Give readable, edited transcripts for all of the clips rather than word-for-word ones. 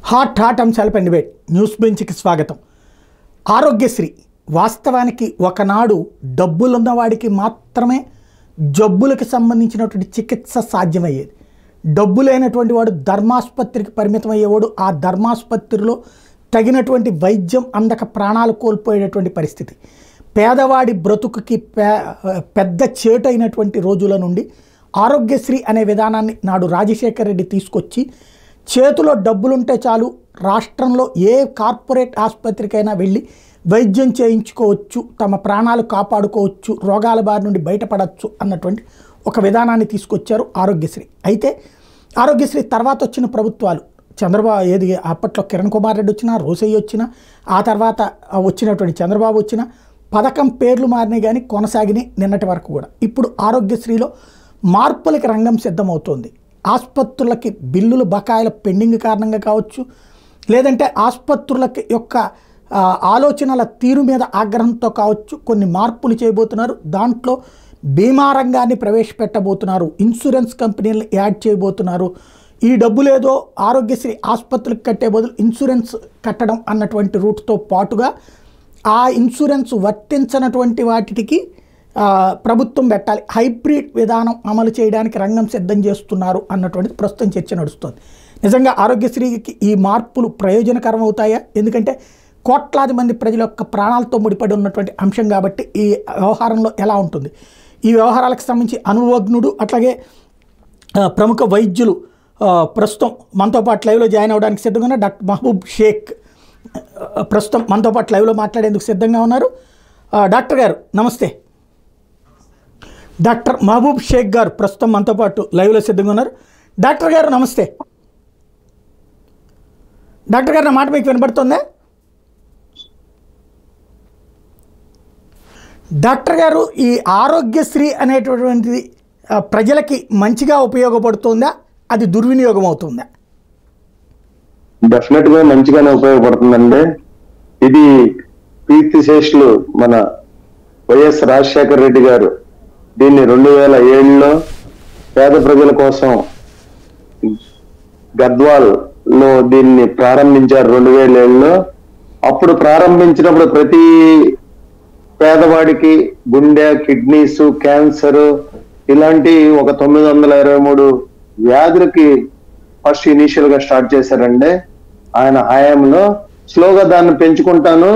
Hot అంశాలపై debate news బెంచ్కి స్వాగతం. ఆరోగ్యశ్రీ వాస్తవానికి ఒకనాడు డబ్బులున్నవాడికి మాత్రమే జబ్బులకు సంబంధించినటువంటి చికిత్స సాధ్యమయ్యేది. డబ్బు లేనటువంటి వాడు ధర్మాసుపత్రికి పరిమితం అయ్యేవాడు. ఆ ధర్మాసుపత్రిలో తగినటువంటి వైద్యం అందక ప్రాణాలు కోల్పోయేటటువంటి పరిస్థితి. పేదవాడి బ్రతుకుకి పెద్ద చేటు అయినటువంటి రోజుల నుండి ఆరోగ్యశ్రీ అనే విధానాన్ని నాడు రాజశేఖర్ రెడ్డి తీసుకొచ్చి చేతిలో డబ్బులుంటే చాలు, రాష్ట్రంలో ఏ కార్పొరేట్ ఆసుపత్రికైనా వెళ్ళి వైద్యం చేయించుకోవచ్చు, తమ ప్రాణాలు కాపాడుకోవచ్చు, రోగాల బారి నుండి బయటపడవచ్చు అన్నటువంటి ఒక విధానాన్ని తీసుకొచ్చారు ఆరోగ్యశ్రీ. అయితే ఆరోగ్యశ్రీ తర్వాత వచ్చిన ప్రభుత్వాలు చంద్రబాబు అప్పట్లో కిరణ్ కుమార్ రెడ్డి వచ్చినా, రోసయ్య వచ్చినా, ఆ తర్వాత వచ్చినటువంటి చంద్రబాబు వచ్చినా పథకం పేర్లు మారినాయి కానీ కొనసాగినాయి నిన్నటి వరకు కూడా. ఇప్పుడు ఆరోగ్యశ్రీలో మార్పులకి రంగం సిద్ధమవుతోంది. ఆసుపత్రులకి బిల్లులు బకాయిల పెండింగ్ కారణంగా కావచ్చు, లేదంటే ఆసుపత్రులకి యొక్క ఆలోచనల తీరు మీద ఆగ్రహంతో కావచ్చు కొన్ని మార్పులు చేయబోతున్నారు. దాంట్లో బీమా రంగాన్ని ప్రవేశపెట్టబోతున్నారు, ఇన్సూరెన్స్ కంపెనీలను యాడ్ చేయబోతున్నారు. ఈ డబ్బులేదో ఆరోగ్యశ్రీ ఆసుపత్రులకు కట్టే బదులు ఇన్సూరెన్స్ కట్టడం అన్నటువంటి రూట్తో పాటుగా ఆ ఇన్సూరెన్స్ వర్తించనటువంటి వాటికి ప్రభుత్వం పెట్టాలి, హైబ్రిడ్ విధానం అమలు చేయడానికి రంగం సిద్ధం చేస్తున్నారు అన్నటువంటిది ప్రస్తుతం చర్చ నడుస్తుంది. నిజంగా ఆరోగ్యశ్రీకి ఈ మార్పులు ప్రయోజనకరం అవుతాయా? ఎందుకంటే కోట్లాది మంది ప్రజల యొక్క ప్రాణాలతో ముడిపడి ఉన్నటువంటి అంశం కాబట్టి ఈ వ్యవహారంలో ఎలా ఉంటుంది, ఈ వ్యవహారాలకు సంబంధించి అనుభవజ్ఞుడు అట్లాగే ప్రముఖ వైద్యులు ప్రస్తుతం మనతో పాటు లైవ్లో జాయిన్ అవ్వడానికి సిద్ధంగా ఉన్న డాక్టర్ మహబూబ్ షేక్ ప్రస్తుతం మనతో పాటు లైవ్లో మాట్లాడేందుకు సిద్ధంగా ఉన్నారు. డాక్టర్ గారు నమస్తే. డాక్టర్ మహబూబ్ షేక్ గారు ప్రస్తుతం మనతో పాటు లైవ్లో సిద్ధంగా ఉన్నారు. డాక్టర్ గారు నమస్తే. డాక్టర్ గారు నా మాట మీకు వినబడుతుందా? డాక్టర్ గారు, ఈ ఆరోగ్యశ్రీ అనేటటువంటిది ప్రజలకి మంచిగా ఉపయోగపడుతుందా, అది దుర్వినియోగం అవుతుందా? డెఫినెట్ గా మంచిగానే ఉపయోగపడుతుందండి. ఇది కీర్తిశేషులు మన వైఎస్ రాజశేఖర్ రెడ్డి గారు దీన్ని 2007లో పేద ప్రజల కోసం గద్వాల్ లో దీన్ని ప్రారంభించారు 2007లో. అప్పుడు ప్రారంభించినప్పుడు ప్రతి పేదవాడికి గుండె, కిడ్నీస్, క్యాన్సర్ ఇలాంటి ఒక 923 వ్యాధులకి ఫస్ట్ ఇనీషియల్ గా స్టార్ట్ చేశారండి. ఆయన హయాంలో స్లోగా దాన్ని పెంచుకుంటాను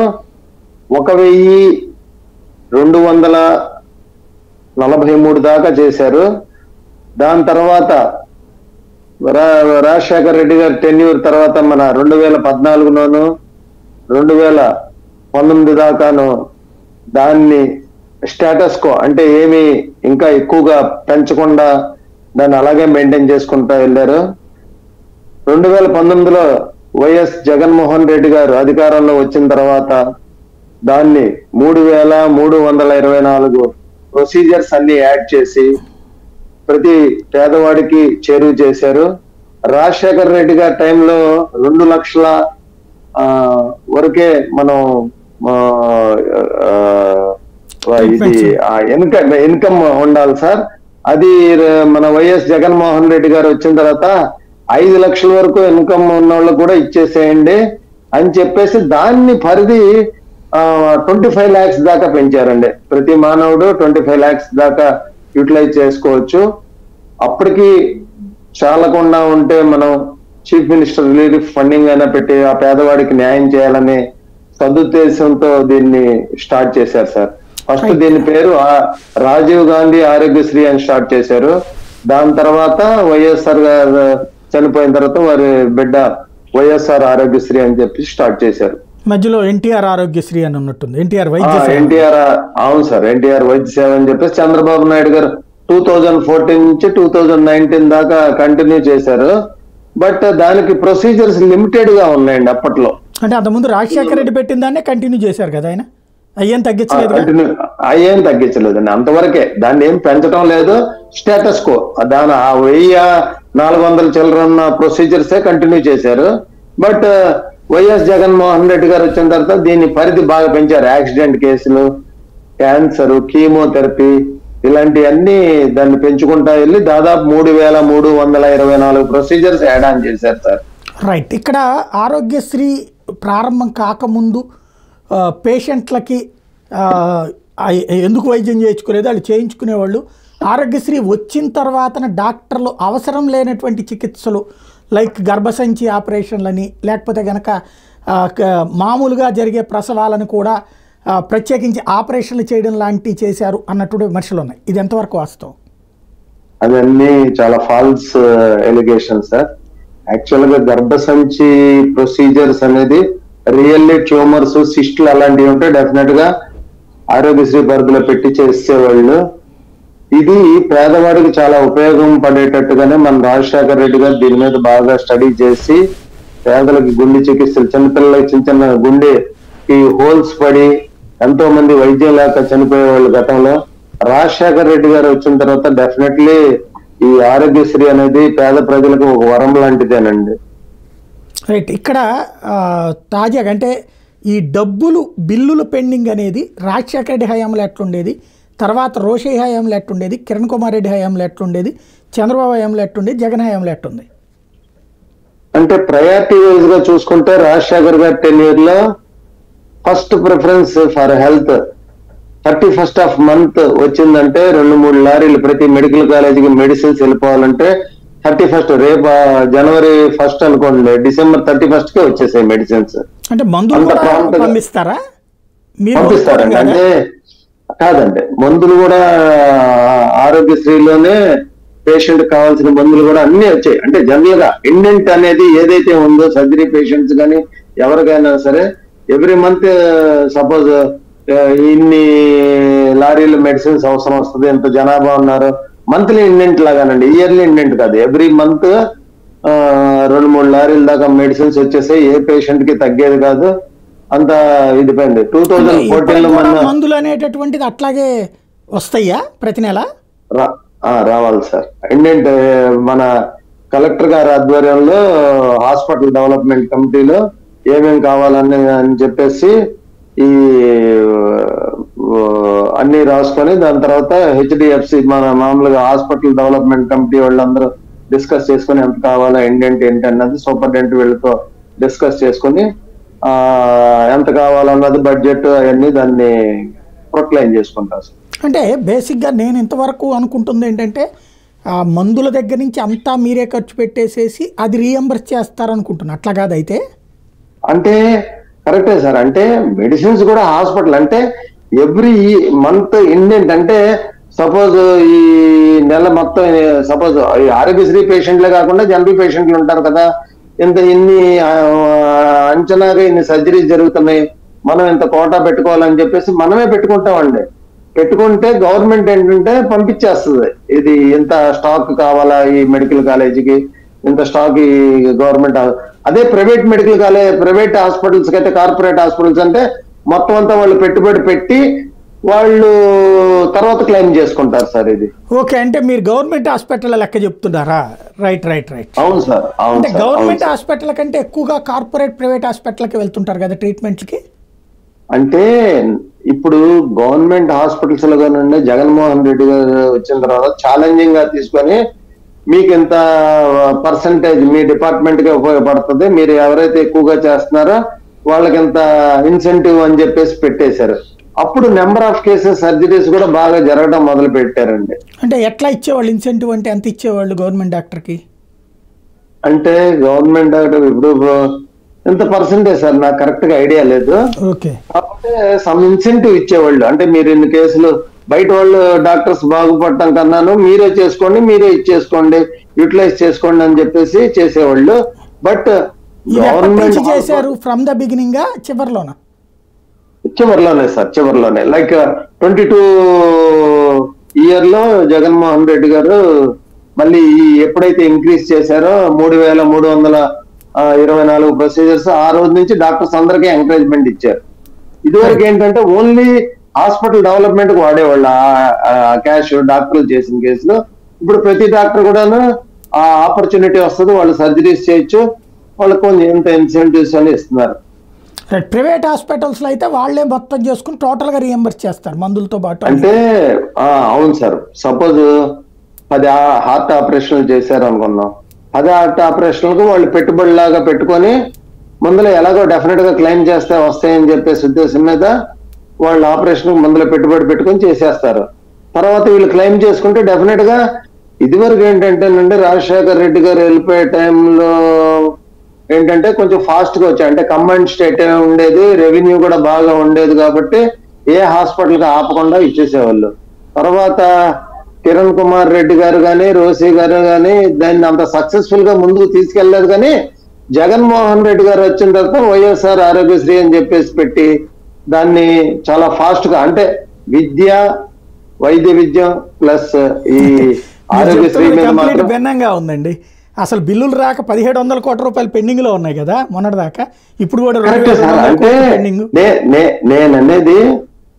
1243 దాకా చేశారు. దాని తర్వాత రాజశేఖర్ రెడ్డి గారి టెన్యూర్ తర్వాత మన 2014లోను 2019 దాకాను దాన్ని స్టేటస్ కో అంటే ఏమి ఇంకా ఎక్కువగా పెంచకుండా దాన్ని అలాగే మెయింటైన్ చేసుకుంటా వెళ్ళారు. 2019లో వైఎస్ జగన్మోహన్ రెడ్డి గారు అధికారంలో వచ్చిన తర్వాత దాన్ని 3324 ప్రొసీజర్స్ అన్ని యాడ్ చేసి ప్రతి పేదవాడికి చేరువ చేశారు. రాజశేఖర్ రెడ్డి గారి టైంలో 2 లక్షల వరకే మనం ఇది ఇన్కమ్ ఉండాలి సార్. అది మన వైఎస్ జగన్మోహన్ రెడ్డి గారు వచ్చిన తర్వాత 5 లక్షల వరకు ఇన్కమ్ ఉన్న వాళ్ళు కూడా ఇచ్చేసేయండి అని చెప్పేసి దాన్ని పరిధి 25 lakhs దాకా పెంచారండి. ప్రతి మానవుడు 25 lakhs దాకా యూటిలైజ్ చేసుకోవచ్చు. అప్పటికి చాలకుండా ఉంటే మనం చీఫ్ మినిస్టర్ రిలీఫ్ ఫండింగ్ అయినా పెట్టి ఆ పేదవాడికి న్యాయం చేయాలనే సదుద్దేశంతో దీన్ని స్టార్ట్ చేశారు సార్. ఫస్ట్ దీని పేరు రాజీవ్ గాంధీ ఆరోగ్యశ్రీ అని స్టార్ట్ చేశారు. దాని తర్వాత వైఎస్ఆర్ గారు చనిపోయిన తర్వాత వారి బిడ్డ వైఎస్ఆర్ ఆరోగ్యశ్రీ అని చెప్పి స్టార్ట్ చేశారు. మధ్యలో ఎన్టీఆర్ ఆరోగ్యశ్రీ అని ఉన్నట్టుంది. ఎన్టీఆర్ అవును సార్, ఎన్టీఆర్ వైద్య సేవ అని చెప్పేసి చంద్రబాబు నాయుడు గారు 2014 నుంచి 2019 దాకా కంటిన్యూ చేశారు. బట్ దానికి ప్రొసీజర్స్ లిమిటెడ్ గా ఉన్నాయండి అప్పట్లో. అంటే అంతకుముందు రాజశేఖర రెడ్డి పెట్టిన దాన్ని కంటిన్యూ చేశారు కదా ఆయన. అయ్యేం తగ్గించలేదండి, అంతవరకే. దాన్ని ఏం పెంచడం లేదు, స్టేటస్ కో. దాని 1400 చిల్డ్రన్ ప్రొసీజర్సే కంటిన్యూ చేశారు. బట్ వైఎస్ జగన్మోహన్ రెడ్డి గారు వచ్చిన తర్వాత దీని పరిధి బాగా పెంచారు. యాక్సిడెంట్ కేసులు, క్యాన్సర్, కీమోథెరపీ ఇలాంటివన్నీ దాన్ని పెంచుకుంటా వెళ్ళి దాదాపు 3324 ప్రొసీజర్స్ యాడ్ ఆన్ చేశారు సార్. రైట్. ఇక్కడ ఆరోగ్యశ్రీ ప్రారంభం కాకముందు పేషెంట్లకి ఎందుకు వైద్యం చేయించుకోలేదు, వాళ్ళు చేయించుకునేవాళ్ళు. ఆరోగ్యశ్రీ వచ్చిన తర్వాత డాక్టర్లు అవసరం లేనటువంటి చికిత్సలు లైక్ గర్భసంచి ఆపరేషన్లని, లేకపోతే కనుక మామూలుగా జరిగే ప్రసవాలను కూడా ప్రత్యేకించి ఆపరేషన్లు చేయడం లాంటివి చేశారు అన్నటువంటి విమర్శలు ఉన్నాయి. ఇది ఎంతవరకు వాస్తవం? అవన్నీ చాలా ఫాల్స్ ఎలిగేషన్ సార్. యాక్చువల్ గా గర్భసంచి ప్రొసీజర్స్ అనేది రియల్లీ ట్యూమర్స్, సిస్టులు అలాంటివి ఉంటే డెఫినెట్ గా ఆరోగ్యశ్రీ పరిధిలో పెట్టి చేసేవాళ్ళు. ఇది పేదవాడికి చాలా ఉపయోగం పడేటట్టుగానే మన రాజశేఖర రెడ్డి గారు దీని మీద బాగా స్టడీ చేసి పేదలకి గుండె చికిత్సలు, చిన్నపిల్లలకి చిన్న చిన్న గుండెకి హోల్స్ పడి ఎంతో మంది వైద్యం లేక చనిపోయేవాళ్ళు గతంలో. రాజశేఖర రెడ్డి గారు వచ్చిన తర్వాత డెఫినెట్లీ ఈ ఆరోగ్యశ్రీ అనేది పేద ప్రజలకు ఒక వరం లాంటిదేనండి. రైట్. ఇక్కడ తాజాగా అంటే ఈ డబ్బులు బిల్లులు పెండింగ్ అనేది రాజశేఖర రెడ్డి హయాంలో ఎట్లుండేది, తర్వాత రోషయ్య హయాంలో ఎట్లుండేది, కిరణ్ కుమార్ రెడ్డి హయాంలో ఎట్లుండేది, చంద్రబాబు హయాంలో ఎట్లుండేది, జగన్ హయాంలో ఎట్లుంది? అంటే ప్రయారిటీ వైజ్ గా చూసుకుంటే రాజశేఖర్ గారి టెన్యూర్ లో first preference for health 31st of month వచ్చిందంటే 2-3 లారీలు ప్రతి మెడికల్ కాలేజీకి మెడిసిన్స్ వెళ్ళిపోవాలంటే 31st రేపు జనవరి 1st అనుకోండి, డిసెంబర్ 31st కే వచ్చేసాయి మెడిసిన్స్. అంటే మందులు పంపిస్తారా? పంపిస్తారండి. అంటే కాదండి, మందులు కూడా ఆరోగ్యశ్రీలోనే పేషెంట్ కావాల్సిన మందులు కూడా అన్ని వచ్చాయి. అంటే జనరల్ గా ఇండెంట్ అనేది ఏదైతే ఉందో సర్జరీ పేషెంట్స్ కానీ ఎవరికైనా సరే ఎవ్రీ మంత్ సపోజ్ ఇన్ని లారీలు మెడిసిన్స్ అవసరం వస్తుంది, ఎంత జనాభా ఉన్నారు, మంత్లీ ఇండెంట్ లాగానండి, ఇయర్లీ ఇండెంట్ కాదు. ఎవ్రీ మంత్ 2-3 లారీల దాకా మెడిసిన్స్ వచ్చేసాయి. ఏ పేషెంట్ కి తగ్గేది కాదు. అంత ఇది పోయింది. 2014 లో మన మందులు అనేటటువంటిది అట్లాగే వస్తాయా ప్రతి నెల? రావాలి సార్. ఇండెంట్ మన కలెక్టర్ గారి ఆధ్వర్యంలో హాస్పిటల్ డెవలప్మెంట్ కమిటీలో ఏమేమి కావాలని చెప్పేసి ఈ అన్ని రాసుకొని దాని తర్వాత హెచ్డిఎఫ్సి మన మామూలుగా హాస్పిటల్ డెవలప్మెంట్ కమిటీ వాళ్ళందరూ డిస్కస్ చేసుకుని ఎంత కావాలా ఇండెంట్ ఏంటి అన్నది సూపరింటెండెంట్ వీళ్ళతో డిస్కస్ చేసుకుని ఎంత కావాలన్నది బడ్జెట్ అవన్నీ దాన్ని ప్రొక్లైమ్ చేసుకుంటారు. అంటే బేసిక్గా నేను ఇంతవరకు అనుకుంటుంది ఏంటంటే మందుల దగ్గర నుంచి అంతా మీరే ఖర్చు పెట్టేసేసి అది రీఎంబర్స్ చేస్తారనుకుంటున్నా. అట్లా కాదైతే? అంటే కరెక్టే సార్. అంటే మెడిసిన్స్ కూడా హాస్పిటల్ అంటే ఎవ్రీ మంత్ ఇండెంట్ అంటే సపోజ్ ఈ నెల మొత్తం సపోజ్ ఆరోగ్యశ్రీ పేషెంట్లే కాకుండా జనరల్ పేషెంట్లు ఉంటారు కదా, ఇన్ని అంచనాగా ఇన్ని సర్జరీస్ జరుగుతున్నాయి, మనం ఇంత కోటా పెట్టుకోవాలని చెప్పేసి మనమే పెట్టుకుంటామండి. పెట్టుకుంటే గవర్నమెంట్ ఏంటంటే పంపించేస్తుంది, ఇది ఇంత స్టాక్ కావాలా ఈ మెడికల్ కాలేజీకి, ఇంత స్టాక్ ఈ గవర్నమెంట్. అదే private medical college private hospitals కి అయితే కార్పొరేట్ హాస్పిటల్స్ అంటే మొత్తం అంతా వాళ్ళు పెట్టుబడి పెట్టి వాళ్ళు తర్వాత క్లెయిమ్ చేసుకుంటారు సార్. ఇది ఓకే. అంటే మీరు గవర్నమెంట్ హాస్పిటల్ లెక్క చెప్తున్నారా? Right right right. అవును సార్. అంటే గవర్నమెంట్ హాస్పిటల్ కంటే ఎక్కువగా కార్పొరేట్ ప్రైవేట్ హాస్పిటల్కి వెళ్తుంటారు కదా ట్రీట్మెంట్కి. అంటే ఇప్పుడు గవర్నమెంట్ హాస్పిటల్స్ లో కానీ జగన్మోహన్ రెడ్డి గారు వచ్చిన తర్వాత ఛాలెంజింగ్ గా తీసుకొని మీకు ఇంత పర్సంటేజ్ మీ డిపార్ట్మెంట్ కి ఉపయోగపడుతుంది, మీరు ఎవరైతే ఎక్కువగా చేస్తున్నారో వాళ్ళకి ఇంత ఇన్సెంటివ్ అని చెప్పేసి పెట్టేశారు. అప్పుడు నెంబర్ ఆఫ్ కేసెస్ సర్జరీస్ కూడా బాగా జరగడం మొదలు పెట్టారండి. అంటే ఎట్లా ఇచ్చేవాళ్ళు ఇన్సెంటివ్? అంటే ఎంత ఇచ్చేవాళ్ళు గవర్నమెంట్ డాక్టర్ కి? అంటే గవర్నమెంట్ డాక్టర్ ఇప్పుడు ఎంత పర్సెంటేజ్ సార్ నాకు కరెక్ట్ గా ఐడియా లేదు. కాకపోతే సమ్ ఇన్సెంటివ్ ఇచ్చేవాళ్ళు. అంటే మీరు ఇన్ని కేసులు బయట వాళ్ళు డాక్టర్స్ బాగుపడటం కన్నాను మీరే చేసుకోండి, మీరే ఇచ్చేసుకోండి, యూటిలైజ్ చేసుకోండి అని చెప్పేసి చేసేవాళ్ళు. బట్ గవర్నమెంట్ చేశారు ఫ్రమ్ ద బిగినింగ్ చివరిలోనా? చివరిలోనే సార్, చివరిలోనే. లైక్ 22 ఇయర్ లో జగన్మోహన్ రెడ్డి గారు మళ్ళీ ఎప్పుడైతే ఇంక్రీజ్ చేశారో 3,324 ప్రొసీజర్స్ ఆ రోజు నుంచి డాక్టర్స్ అందరికీ ఎంకరేజ్మెంట్ ఇచ్చారు. ఇదివరకు ఏంటంటే ఓన్లీ హాస్పిటల్ డెవలప్మెంట్ కు వాడేవాళ్ళు ఆ క్యాష్ డాక్టర్లు చేసిన కేసులో. ఇప్పుడు ప్రతి డాక్టర్ కూడాను ఆ ఆపర్చునిటీ వస్తుంది, వాళ్ళు సర్జరీస్ చేయొచ్చు, వాళ్ళకి కొంచెం ఎంత ఇన్సెంటివ్స్ అని ఇస్తున్నారు. ప్రైవేట్ హాస్పిటల్స్ లో అయితే వాళ్ళే మొత్తం చేసుకుని టోటల్ గా రీఎంబర్స్ చేస్తారు మందులతో పాటు. అంటే అవును సార్. సపోజ్ 10 హార్ట్ ఆపరేషన్లు చేశారు అనుకున్నాం, అదే ఆపరేషన్లకు వాళ్ళు పెట్టుబడిలాగా పెట్టుకొని ముందులో ఎలాగో డెఫినెట్ గా క్లెయిమ్ చేస్తే వస్తాయని చెప్పేసి ఉద్దేశం మీద వాళ్ళు ఆపరేషన్ ముందులో పెట్టుబడి పెట్టుకొని చేసేస్తారు. తర్వాత వీళ్ళు క్లెయిమ్ చేసుకుంటే డెఫినెట్ గా ఇదివరకు ఏంటంటే రాజశేఖర్ రెడ్డి గారు వెళ్ళిపోయే టైంలో ఏంటంటే కొంచెం ఫాస్ట్ గా వచ్చాయి. అంటే కంబైన్డ్ స్టేట్ ఉండేది, రెవెన్యూ కూడా బాగా ఉండేది కాబట్టి ఏ హాస్పిటల్ కి ఆపకుండా ఇచ్చేసేవాళ్ళు. తర్వాత కిరణ్ కుమార్ రెడ్డి గారు కానీ రోసి గారు కానీ దాన్ని అంత సక్సెస్ఫుల్ గా ముందుకు తీసుకెళ్లేదు. కానీ జగన్మోహన్ రెడ్డి గారు వచ్చిన తర్వాత వైఎస్ఆర్ ఆరోగ్యశ్రీ అని చెప్పేసి పెట్టి దాన్ని చాలా ఫాస్ట్ గా, అంటే విద్య, వైద్య విద్య ప్లస్ ఈ ఆరోగ్యశ్రీ మీద మాత్రం భిన్నంగా ఉందండి. అసలు బిల్లులు రాక 1700 కోట్ల రూపాయలు పెండింగ్ లో ఉన్నాయి కదా మొన్నటిదాకా. ఇప్పుడు కూడా అంటే నేను అనేది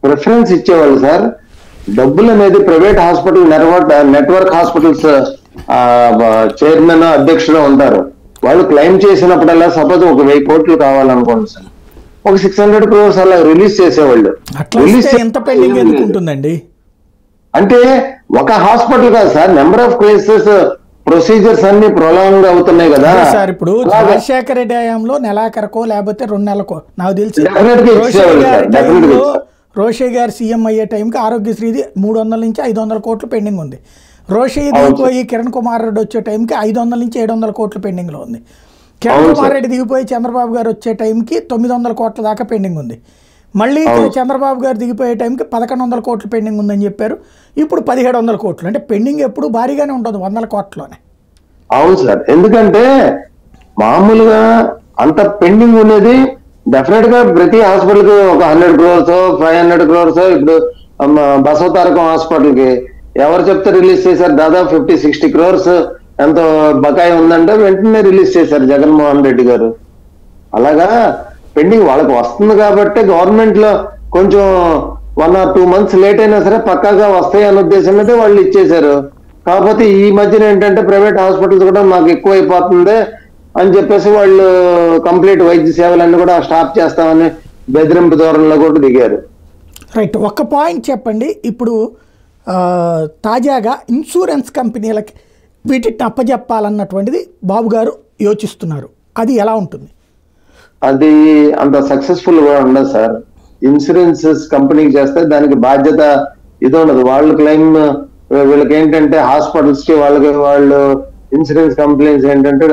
ప్రిఫరెన్స్ ఇచ్చేవాళ్ళు సార్. డబ్బులు అనేది private hospital network hospitals chairman అధ్యక్షుడు ఉంటారు. వాళ్ళు క్లెయిమ్ చేసినప్పుడల్లా సపోజ్ ఒక 1000 కోట్లు కావాలనుకోండి సార్, ఒక 600 crores అలా రిలీజ్ చేసేవాళ్ళు. ఎంత పెండింగ్ ఎందుకు ఉంటుందండి? అంటే ఒక హాస్పిటల్ కాదు sir, number of cases procedures అన్ని ప్రొలాంగ్ అవుతున్నాయి కదా సార్. ఇప్పుడు రాజశేఖర రెడ్డి హయాంలో నెలాఖరుకో లేకపోతే 2 నెలలకో నాకు తెలిసి రోషే గారు సీఎం అయ్యే టైంకి ఆరోగ్యశ్రీది 300 నుంచి 500 కోట్లు పెండింగ్ ఉంది. రోషే దిగిపోయి కిరణ్ కుమార్ రెడ్డి వచ్చే టైంకి 500 నుంచి 700 కోట్లు పెండింగ్ లో ఉంది. కిరణ్ కుమార్ రెడ్డి దిగిపోయి చంద్రబాబు గారు వచ్చే టైంకి 900 కోట్ల దాకా పెండింగ్ ఉంది. మళ్ళీ చంద్రబాబు గారు దిగిపోయే టైంకి 1100 కోట్లు పెండింగ్ ఉందని చెప్పారు. ఇప్పుడు 1700 కోట్లు. అంటే పెండింగ్ ఎప్పుడు భారీగానే ఉంటుంది, 100 కోట్లలోనే. అవును సార్, ఎందుకంటే మామూలుగా అంత పెండింగ్ ఉన్నది డెఫినెట్ గా ప్రతి హాస్పిటల్ కి ఒక 100 crores 500 crores. ఇప్పుడు బసవతారకం హాస్పిటల్ కి ఎవరు చెప్తే రిలీజ్ చేశారు, దాదాపు 50-60 crores ఎంతో బకాయి ఉందంటే వెంటనే రిలీజ్ చేశారు జగన్మోహన్ రెడ్డి గారు. అలాగా పెండింగ్ వాళ్ళకి వస్తుంది కాబట్టి గవర్నమెంట్ లో కొంచెం 1 or 2 months లేట్ అయినా సరే పక్కాగా వస్తాయి అనే ఉద్దేశం అయితే వాళ్ళు ఇచ్చేశారు. కాకపోతే ఈ మధ్యన ఏంటంటే ప్రైవేట్ హాస్పిటల్స్ కూడా మాకు ఎక్కువ అయిపోతుంది అని చెప్పేసి వాళ్ళు కంప్లీట్ వైద్య సేవలన్నీ కూడా స్టాప్ చేస్తామని బెదిరింపు ధోరణిలో కూడా దిగారు. రైట్, ఒక్క పాయింట్ చెప్పండి. ఇప్పుడు తాజాగా ఇన్సూరెన్స్ కంపెనీలకి వీటిని అప్పజెప్పాలన్నటువంటిది బాబు గారు యోచిస్తున్నారు. అది ఎలా ఉంటుంది? అది అంత సక్సెస్ఫుల్ గా ఉండదు సార్. ఇన్సూరెన్సెస్ కంపెనీకి చేస్తే దానికి బాధ్యత ఇది ఉండదు. వాళ్ళు క్లెయిమ్, వీళ్ళకి ఏంటంటే హాస్పిటల్స్ కి వాళ్ళు ఇన్సూరెన్స్ కంపెనీస్ ఏంటంటే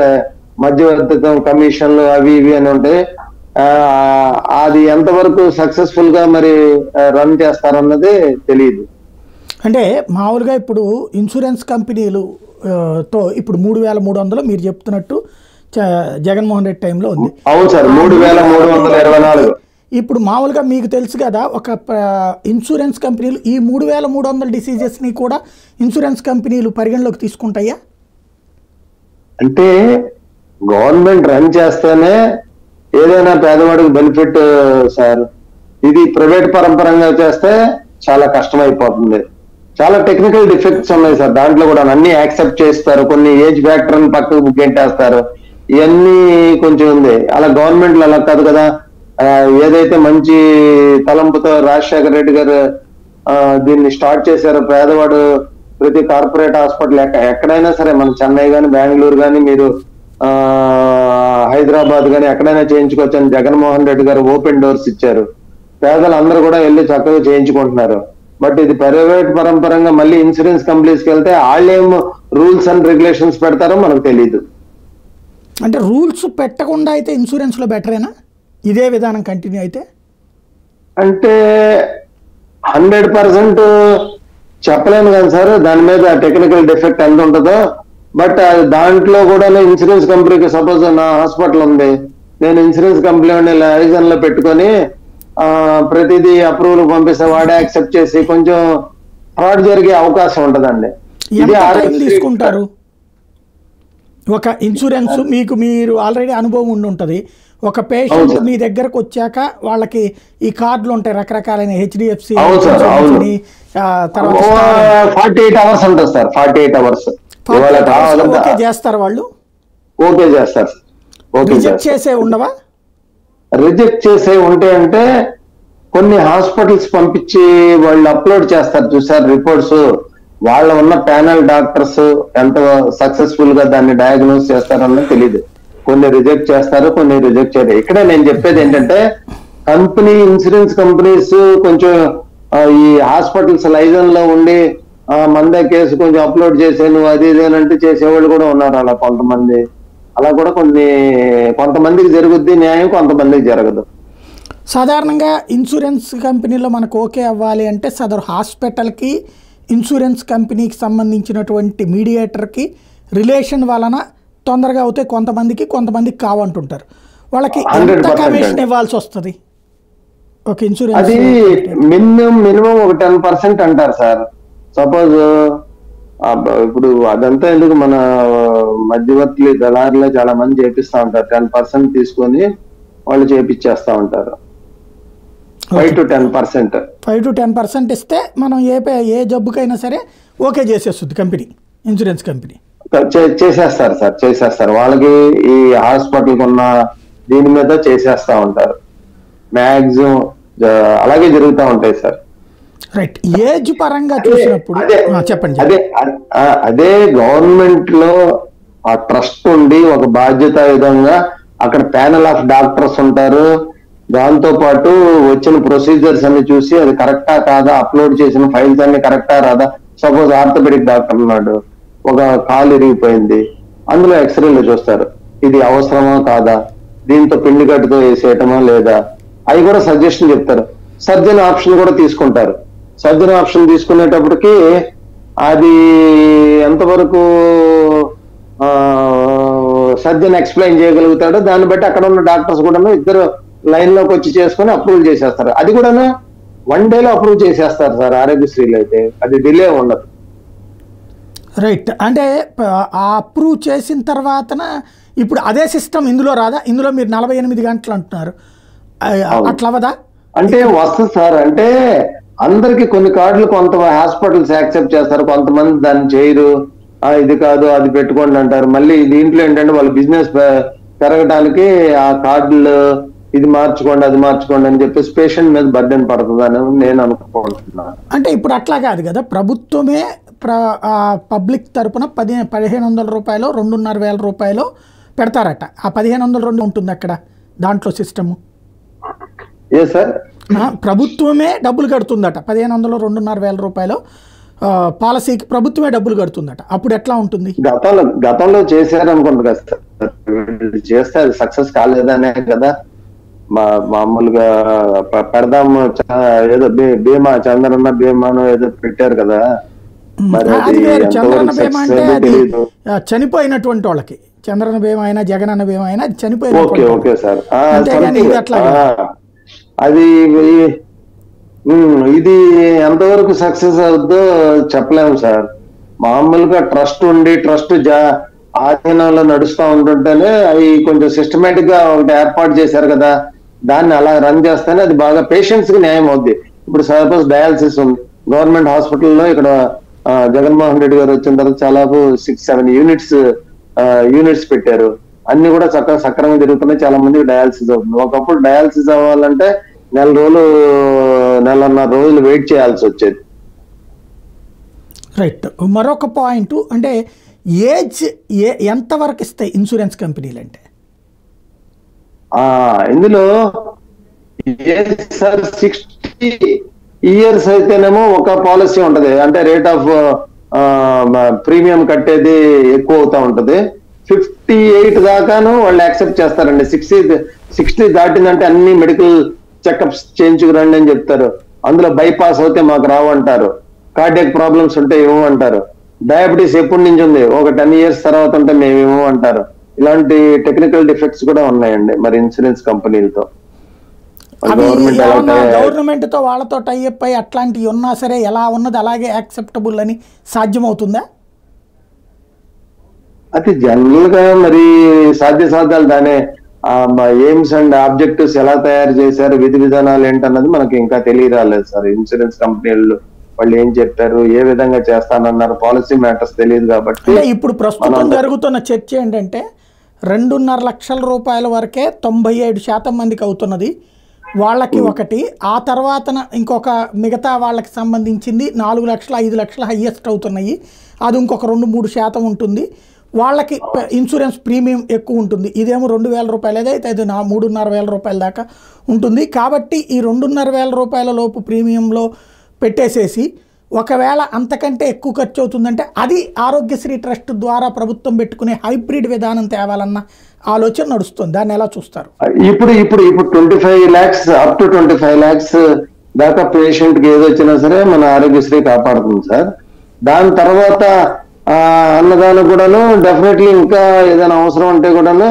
మధ్యవర్తిత్వం, కమిషన్లు అవి ఇవి అని ఉంటాయి. అది ఎంతవరకు సక్సెస్ఫుల్ గా మరి రన్ చేస్తారన్నది తెలియదు. అంటే మామూలుగా ఇప్పుడు ఇన్సూరెన్స్ కంపెనీలు తో ఇప్పుడు 3300 మీరు చెప్తున్నట్టు జగన్మోహన్ రెడ్డి టైంలో ఉంది. అవును సార్, 3324. ఇప్పుడు మామూలుగా మీకు తెలుసు కదా, ఒక ఇన్సూరెన్స్ కంపెనీలు ఈ 3300 డిసీజెస్ని కూడా ఇన్సూరెన్స్ కంపెనీలు పరిగణలోకి తీసుకుంటాయా? అంటే గవర్నమెంట్ రన్ చేస్తేనే ఏదైనా పేదవాడికి బెనిఫిట్ సార్. ఇది ప్రైవేట్ పరంపరంగా చేస్తే చాలా కష్టం అయిపోతుంది. చాలా టెక్నికల్ డిఫెక్ట్స్ ఉన్నాయి సార్ దాంట్లో కూడా. అన్ని యాక్సెప్ట్ చేస్తారు, కొన్ని ఏజ్ ఫ్యాక్టర్ ని పక్కకు గెంటేస్తారు, ఇవన్నీ కొంచెం ఉంది. అలా గవర్నమెంట్ అలా కాదు కదా. ఏదైతే మంచి తలంపుతో రాజశేఖర రెడ్డి గారు దీన్ని స్టార్ట్ చేశారో, పేదవాడు ప్రతి కార్పొరేట్ హాస్పిటల్ ఎక్కడైనా సరే, మన చెన్నై కానీ బెంగళూరు కానీ మీరు హైదరాబాద్ కానీ ఎక్కడైనా చేయించుకోవచ్చు అని జగన్మోహన్ రెడ్డి గారు ఓపెన్ డోర్స్ ఇచ్చారు. పేదలందరూ కూడా వెళ్ళి చక్కగా చేయించుకుంటున్నారు. బట్ ఇది ప్రైవేట్ పరంపరంగా మళ్ళీ ఇన్సూరెన్స్ కంపెనీస్కి వెళ్తే వాళ్ళేం రూల్స్ అండ్ రెగ్యులేషన్స్ పెడతారో మనకు తెలియదు. అంటే రూల్స్ పెట్టకుండా అయితే ఇన్సూరెన్స్ లో బెటరేనా ఇదే విధానం కంటిన్యూ అయితే? అంటే 100% చెప్పలేను కదా సార్, దాని మీద టెక్నికల్ డిఫెక్ట్ ఎంత ఉంటుందో. బట్ దాంట్లో కూడా ఇన్సూరెన్స్ కంపెనీకి సపోజ్ నా హాస్పిటల్ ఉంది, నేను ఇన్సూరెన్స్ కంపెనీ లైజన్ లో పెట్టుకొని ప్రతిదీ అప్రూవల్ పంపిస్తే వాడే యాక్సెప్ట్ చేసి కొంచెం ఫ్రాడ్ జరిగే అవకాశం ఉంటదండి. తీసుకుంటారు ఒక ఇన్సూరెన్స్ మీకు, మీరు ఆల్రెడీ అనుభవం ఉండి ఉంటుంది. ఒక పేషెంట్ మీ దగ్గరకు వచ్చాక వాళ్ళకి ఈ కార్డులు ఉంటాయి రకరకాలైన HDFC తర్వాత 48 hours ఉంటుంది సార్. 48 hours ఓకే చేస్తారు వాళ్ళు, ఓకే చేస్తారు. రిజెక్ట్ చేసే ఉండవా? రిజెక్ట్ చేసే ఉంటే అంటే కొన్ని హాస్పిటల్స్ పంపించి వాళ్ళు అప్లోడ్ చేస్తారు చూసారు రిపోర్ట్స్, వాళ్ళ ఉన్న ప్యానల్ డాక్టర్స్ ఎంత సక్సెస్ఫుల్ గా దాన్ని డయాగ్నోస్ చేస్తారన్నది తెలియదు. కొన్ని రిజెక్ట్ చేస్తారు, కొన్ని రిజెక్ట్ చేయరు. ఇక్కడ నేను చెప్పేది ఏంటంటే ఇన్సూరెన్స్ కంపెనీస్ కొంచెం ఈ హాస్పిటల్స్ లైజన్ లో ఉండి మందే కేసు కొంచెం అప్లోడ్ చేసాను అది ఇదేనంటే చేసేవాళ్ళు కూడా ఉన్నారు. అలా కొంతమంది అలా కూడా కొంతమందికి జరుగుద్ది న్యాయం, కొంతమందికి జరగదు. సాధారణంగా ఇన్సూరెన్స్ కంపెనీలో మనకు ఓకే అవ్వాలి అంటే సదరు హాస్పిటల్కి ఇన్సూరెన్స్ కంపెనీకి సంబంధించినటువంటి మీడియేటర్కి రిలేషన్ వలన తొందరగా అవుతాయి, కొంతమందికి కావంటుంటారు. వాళ్ళకి ఎంత కమిషన్ ఇవ్వాల్సి వస్తుంది ఒక ఇన్సూరెన్స్? అది మినిమం ఒక 10% అంటారు సార్. సపోజ్ ఇప్పుడు అదంతా ఎందుకు, మన మధ్యవర్తులు దళారులే చాలా మంది చేపిస్తా ఉంటారు. 10% తీసుకొని వాళ్ళు చేపిచ్చేస్తా ఉంటారు. 5 to 10% ఇస్తే మనం ఏ జబ్బుకైనా సరే ఓకే చేసేస్తుంది కంపెనీ, ఇన్సూరెన్స్ కంపెనీ చేసేస్తారు సార్, చేసేస్తారు. వాళ్ళకి ఈ హాస్పిటల్ ఉన్న దీని మీద చేసేస్తా ఉంటారు. మ్యాక్సిమం అలాగే జరుగుతూ ఉంటాయి సార్. రైట్. ఏజ్ పరంగా చూసినప్పుడు చెప్పండి. అదే గవర్నమెంట్ లో ఆ ట్రస్ట్ ఉండి ఒక బాధ్యతాయుతంగా అక్కడ ప్యానల్ ఆఫ్ డాక్టర్స్ ఉంటారు. దాంతో పాటు వచ్చిన ప్రొసీజర్స్ అన్ని చూసి అది కరెక్టా కాదా, అప్లోడ్ చేసిన ఫైల్స్ అన్ని కరెక్టా రాదా. సపోజ్ ఆర్థోపెడిక్ డాక్టర్ ఉన్నాడు, ఒక కాలు ఇరిగిపోయింది, అందులో ఎక్స్రేలు చూస్తారు, ఇది అవసరమా కాదా, దీంతో పిండి కట్టుతో వేసేయటమా లేదా, అవి కూడా సజెషన్ చెప్తారు. సర్జన్ ఆప్షన్ కూడా తీసుకుంటారు. సర్జన్ ఆప్షన్ తీసుకునేటప్పటికి అది ఎంతవరకు సర్జన్ ఎక్స్ప్లెయిన్ చేయగలుగుతాడో దాన్ని బట్టి అక్కడ ఉన్న డాక్టర్స్ కూడా ఇద్దరు లైన్ లోకి వచ్చి చేసుకుని అప్రూవ్ చేసేస్తారు. అది కూడా 1 డేలో అప్రూవ్ చేసేస్తారు సార్ ఆరోగ్యశ్రీలో అయితే, అది డిలే ఉండదు. రైట్. అంటే అప్రూవ్ చేసిన తర్వాతన ఇప్పుడు అదే సిస్టమ్ ఇందులో రాదా? ఇందులో మీరు 48 గంటలు అంటున్నారు, అట్లా అవదా? అంటే వస్తుంది సార్. అంటే అందరికి కొన్ని కార్డులు కొంత హాస్పిటల్స్ యాక్సెప్ట్ చేస్తారు, కొంతమంది దాన్ని చేయరు. ఇది కాదు అది పెట్టుకోండి అంటారు. మళ్ళీ దీంట్లో ఏంటంటే వాళ్ళ బిజినెస్ పెరగడానికి ఆ కార్డులు ఇది మార్చుకోండి అది మార్చుకోండి అని చెప్పేసి పేషెంట్ మీద బర్డెన్ పడుతుందని నేను అనుకుంటున్నాను. అంటే ఇప్పుడు అట్లా కాదు కదా, ప్రభుత్వమే పబ్లిక్ తరపున 1500 రూపాయలు 2500 రూపాయలు పెడతారట. ఆ 1500 ఉంటుంది అక్కడ దాంట్లో సిస్టము. ఏ సార్? ప్రభుత్వమే డబ్బులు కడుతుందట. 1500 2500 రూపాయలు పాలసీకి ప్రభుత్వమే డబ్బులు కడుతుందట. అప్పుడు ఎట్లా ఉంటుంది? గతంలో చేశారనుకుంటా కదా సార్, చేస్తే అది సక్సెస్ కాలేదనే కదా మామూలుగా పెడదాము ఏదో బీమా, చంద్రన్న బీమాను ఏదో పెట్టారు కదా. చంద్రన్న బీమా అంటే అది చనిపోయినటువంటి వాళ్ళకి, చంద్రన్న బీమా అయినా జగనన్న బీమా అయినా చనిపోయిన. Okay sir. అంతేగాని ఇది అట్లా అది ఇది ఎంతవరకు సక్సెస్ అవుద్దో చెప్పలేము సార్. మామూలుగా ట్రస్ట్ ఉండి ట్రస్ట్ ఆధీనంలో నడుస్తూ ఉంటుంటేనే అవి కొంచెం సిస్టమేటిక్ గా ఒకటి ఏర్పాటు చేశారు కదా, దాన్ని అలా రన్ చేస్తేనే అది బాగా పేషెంట్స్ కి న్యాయం అవుద్ది. ఇప్పుడు సపోజ్ డయాలసిస్ ఉంది గవర్నమెంట్ హాస్పిటల్లో, ఇక్కడ జగన్మోహన్ రెడ్డి గారు వచ్చిన తర్వాత చాలా 6-7 యూనిట్స్ పెట్టారు. అన్ని కూడా చక్కగా సక్రమంగా జరుగుతున్నాయి. చాలా మందికి డయాలసిస్ అవుతుంది. ఒకప్పుడు డయాలసిస్ అవ్వాలంటే 1.5 రోజులు వెయిట్ చేయాల్సి వచ్చేది. రైట్. మరొక పాయింట్ అంటే ఏజ్ ఎంతవరకు ఇస్తాయి ఇన్సూరెన్స్ కంపెనీలు అంటే? ఇందులో సార్ 60 years అయితేనేమో ఒక పాలసీ ఉంటది, అంటే రేట్ ఆఫ్ ప్రీమియం కట్టేది ఎక్కువ అవుతా ఉంటది. 58 దాకాను వాళ్ళు యాక్సెప్ట్ చేస్తారండి. 60 దాటిందంటే అన్ని మెడికల్ చెకప్స్ చేయించుకురండి అని చెప్తారు. అందులో బైపాస్ అయితే మాకు రావు అంటారు, కార్డియాక్ ప్రాబ్లమ్స్ ఉంటే ఇవ్వమంటారు, డయాబెటీస్ ఎప్పటి నుంచి ఉంది ఒక 10 years తర్వాత ఉంటే మేము ఇవ్వమంటారు. ఇలాంటి టెక్నికల్ డిఫెక్ట్స్ కూడా ఉన్నాయండి మరి ఇన్సూరెన్స్ కంపెనీలతో. గవర్నమెంట్ తో వాళ్ళతో టైఅప్ అయ్యి అట్లాంటివి ఉన్నా సరే ఎలా ఉన్నది అలాగే యాక్సెప్టబుల్ అని సాధ్యమవుతుందా? అది జనరల్ గా మరి సాధ్యాలు దానే ఎయిమ్స్ అండ్ ఆబ్జెక్టివ్స్ ఎలా తయారు చేశారు, విధి విధానాలు ఏంటన్నది మనకి ఇంకా తెలియరాలేదు సార్. ఇన్సూరెన్స్ కంపెనీలు వాళ్ళు ఏం చెప్పారు, ఏ విధంగా చేస్తానన్నారు, పాలసీ మ్యాటర్స్ తెలియదు కాబట్టి. ఇప్పుడు ప్రస్తుతం జరుగుతున్న చర్చ ఏంటంటే 2.5 లక్షల రూపాయల వరకే 97% మందికి అవుతున్నది. వాళ్ళకి ఒకటి, ఆ తర్వాతన ఇంకొక మిగతా వాళ్ళకి సంబంధించింది 4 లక్షలు 5 లక్షలు హయ్యెస్ట్ అవుతున్నాయి, అది ఇంకొక 2-3% ఉంటుంది. వాళ్ళకి ఇన్సూరెన్స్ ప్రీమియం ఎక్కువ ఉంటుంది. ఇదేమో 2,000 రూపాయలు, అయితే అది 3,500 రూపాయల దాకా ఉంటుంది. కాబట్టి ఈ 2,500 రూపాయల లోపు ప్రీమియంలో పెట్టేసేసి ఒకవేళ అంతకంటే ఎక్కువ ఖర్చు అవుతుందంటే అది ఆరోగ్యశ్రీ ట్రస్ట్ ద్వారా ప్రభుత్వం పెట్టుకునే హైబ్రిడ్ విధానం తేవాలన్న ఆలోచన నడుస్తుంది. దాన్ని ఎలా చూస్తారు? ఇప్పుడు 25 lakhs అప్ టు 25 lakhs దాకా పేషెంట్ కి ఏది వచ్చినా సరే మన ఆరోగ్యశ్రీ కాపాడుతుంది సార్. దాని తర్వాత అన్నదానం కూడాను డెఫినెట్లీ ఇంకా ఏదైనా అవసరం ఉంటే కూడాను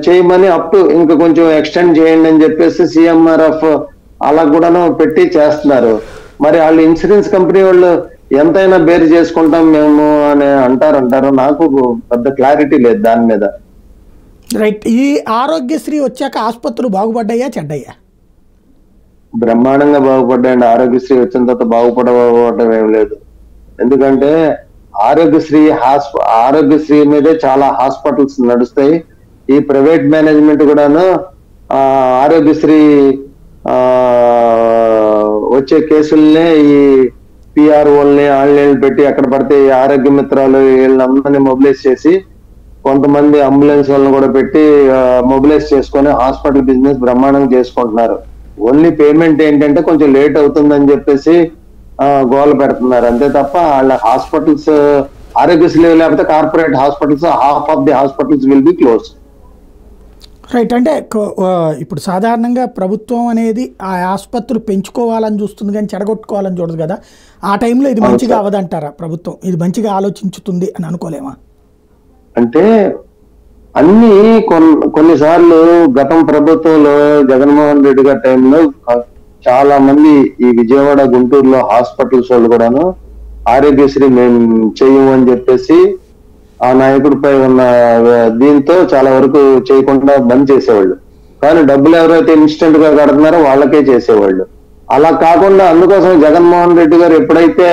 చేయమని అప్ టు ఇంకా కొంచెం ఎక్స్టెండ్ చేయండి అని చెప్పేసి CMRF అలా కూడాను పెట్టి చేస్తున్నారు. మరి వాళ్ళు ఇన్సూరెన్స్ కంపెనీ వాళ్ళు ఎంతైనా బేర్ చేసుకుంటాం మేము అని అంటారు. నాకు పెద్ద క్లారిటీ లేదు దాని మీద. రైట్. ఈ ఆరోగ్యశ్రీ వచ్చాక ఆసుపత్రులు బాగుపడ్డాయా చెడ్డయ్యా? బ్రహ్మాండంగా బాగుపడ్డాయండి. ఆరోగ్యశ్రీ వచ్చిన తర్వాత బాగుపడడం ఏం లేదు. ఎందుకంటే ఆరోగ్యశ్రీ మీదే చాలా హాస్పిటల్స్ నడుస్తాయి. ఈ ప్రైవేట్ మేనేజ్మెంట్ కూడాను ఆరోగ్యశ్రీ వచ్చే కేసుల్ని ఈ PROల్ని ఆన్లైన్ పెట్టి ఎక్కడ పడితే ఆరోగ్య మిత్రాలు వీళ్ళందరినీ మొబిలైజ్ చేసి కొంతమంది అంబులెన్స్ వాళ్ళని కూడా పెట్టి మొబిలైజ్ చేసుకొని హాస్పిటల్ బిజినెస్ బ్రహ్మాండంగా చేసుకుంటున్నారు. ఓన్లీ పేమెంట్ ఏంటంటే కొంచెం లేట్ అవుతుందని చెప్పేసి గోల పెడుతున్నారు అంతే తప్ప వాళ్ళ హాస్పిటల్స్ ఆరోగ్యశ్రీ లేకపోతే corporate hospitals half of the hospitals will be close. Right. అంటే ఇప్పుడు సాధారణంగా ప్రభుత్వం అనేది ఆ ఆసుపత్రులు పెంచుకోవాలని చూస్తుంది కానీ చెడగొట్టుకోవాలని చూడదు కదా. ఆ టైంలో ఇది మంచిగా అవదంటారా? ప్రభుత్వం ఇది మంచిగా ఆలోచించుతుంది అని అనుకోలేమా? అంటే అన్ని కొన్నిసార్లు గతం ప్రభుత్వంలో జగన్మోహన్ రెడ్డి గారి టైంలో చాలా మంది ఈ విజయవాడ గుంటూరులో హాస్పిటల్స్ వాళ్ళు కూడాను ఆరోగ్యశ్రీ మేము చేయము అని చెప్పేసి ఆ నాయకుడిపై ఉన్న దీంతో చాలా వరకు చేయకుండా బంద్ చేసేవాళ్ళు. కానీ డబ్బులు ఎవరైతే ఇన్స్టెంట్ గా కడుతున్నారో వాళ్ళకే చేసేవాళ్ళు. అలా కాకుండా అందుకోసం జగన్మోహన్ రెడ్డి గారు ఎప్పుడైతే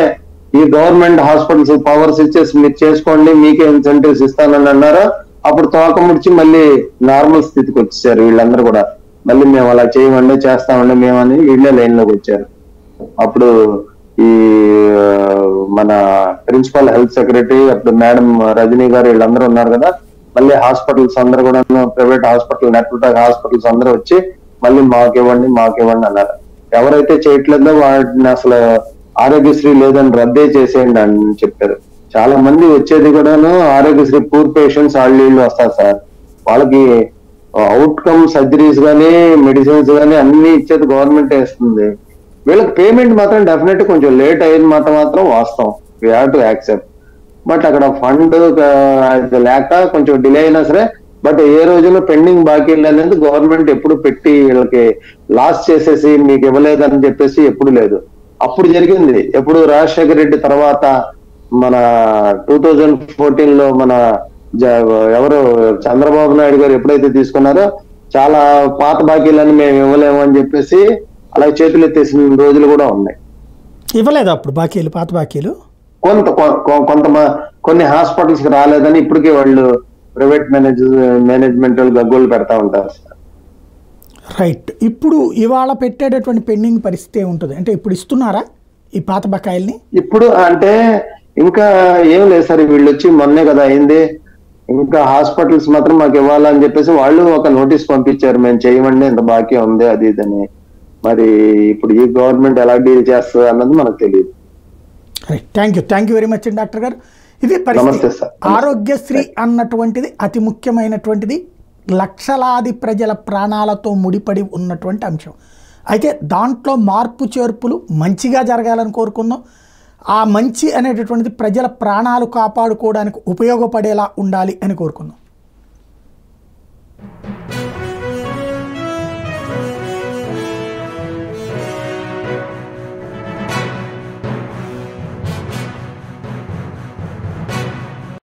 ఈ గవర్నమెంట్ హాస్పిటల్స్ పవర్స్ ఇచ్చేసి మీరు చేసుకోండి మీకే ఇన్సెంటివ్స్ ఇస్తానని అన్నారో అప్పుడు తోక ముడిచి మళ్ళీ నార్మల్ స్థితికి వచ్చేసారు వీళ్ళందరూ కూడా. మళ్ళీ మేము అలా చేయమండి చేస్తామండి మేమని వీళ్ళే లైన్ లోకి వచ్చారు. అప్పుడు ఈ మన ప్రిన్సిపల్ హెల్త్ సెక్రటరీ అప్పుడు మేడం రజనీ గారు వీళ్ళందరూ ఉన్నారు కదా. మళ్ళీ హాస్పిటల్స్ అందరూ కూడా ప్రైవేట్ హాస్పిటల్ నెట్వర్క్ హాస్పిటల్స్ అందరూ వచ్చి మళ్ళీ మాకివ్వండి అన్నారు. ఎవరైతే చేయట్లేదో వాటిని అసలు ఆరోగ్యశ్రీ లేదని రద్దే చేసేయండి అని చెప్పారు. చాలా మంది వచ్చేది కూడాను ఆరోగ్యశ్రీ పూర్ పేషెంట్స్ వీళ్ళు వస్తారు సార్. వాళ్ళకి అవుట్కమ్ సర్జరీస్ కానీ మెడిసిన్స్ కానీ అన్ని ఇచ్చేది గవర్నమెంట్ ఇస్తుంది. వీళ్ళకి పేమెంట్ మాత్రం డెఫినెట్ కొంచెం లేట్ అయిన మాత్రం వాస్తవం, we have to accept. But అక్కడ ఫండ్ లేక కొంచెం డిలే అయినా సరే బట్ ఏ రోజున పెండింగ్ బాకీలు అనేది గవర్నమెంట్ ఎప్పుడు పెట్టి వీళ్ళకి లాస్ చేసేసి మీకు ఇవ్వలేదని చెప్పేసి ఎప్పుడు లేదు. అప్పుడు జరిగింది ఎప్పుడు రాజశేఖర రెడ్డి తర్వాత మన 2014లో మన ఎవరు చంద్రబాబు నాయుడు గారు ఎప్పుడైతే తీసుకున్నారో చాలా పాత బాకీలని మేము ఇవ్వలేము అని చెప్పేసి అలా చేతులు ఎత్తేసిన రోజులు కూడా ఉన్నాయి. ఇవ్వలేదు అప్పుడు బాకీలు, పాత బాకీలు కొన్ని హాస్పిటల్స్ కి రాలేదని ఇప్పటికే వాళ్ళు ప్రైవేట్ మేనేజ్మెంట్ వాళ్ళు గగ్గోలు పెడతా ఉంటారు సార్. రైట్. ఇప్పుడు ఇవాళ పెట్టేటటువంటి పెండింగ్ పరిస్థితి ఉంటుంది అంటే ఇప్పుడు ఇస్తున్నారా ఈ పాత బకాయిల్ని? ఇప్పుడు అంటే ఇంకా ఏం లేదు సార్. వీళ్ళు వచ్చి మొన్నే కదా అయింది. ఇంకా హాస్పిటల్స్ మాత్రం మాకు ఇవ్వాలని చెప్పేసి వాళ్ళు ఒక నోటీస్ పంపించారు, మేము చేయమండి ఇంత బాకీ ఉంది అది ఇదని. మరి ఇప్పుడు ఈ గవర్నమెంట్ ఎలా డీల్ చేస్తుంది అన్నది మనకు తెలియదు. Thank you very much doctor గారు. ఇది పరిస్థితి. ఆరోగ్యశ్రీ అన్నటువంటిది అతి ముఖ్యమైనటువంటిది, లక్షలాది ప్రజల ప్రాణాలతో ముడిపడి ఉన్నటువంటి అంశం. అయితే దాంట్లో మార్పు చేర్పులు మంచిగా జరగాలని కోరుకుందాం. ఆ మంచి అనేటటువంటిది ప్రజల ప్రాణాలు కాపాడుకోవడానికి ఉపయోగపడేలా ఉండాలి అని కోరుకుందాం.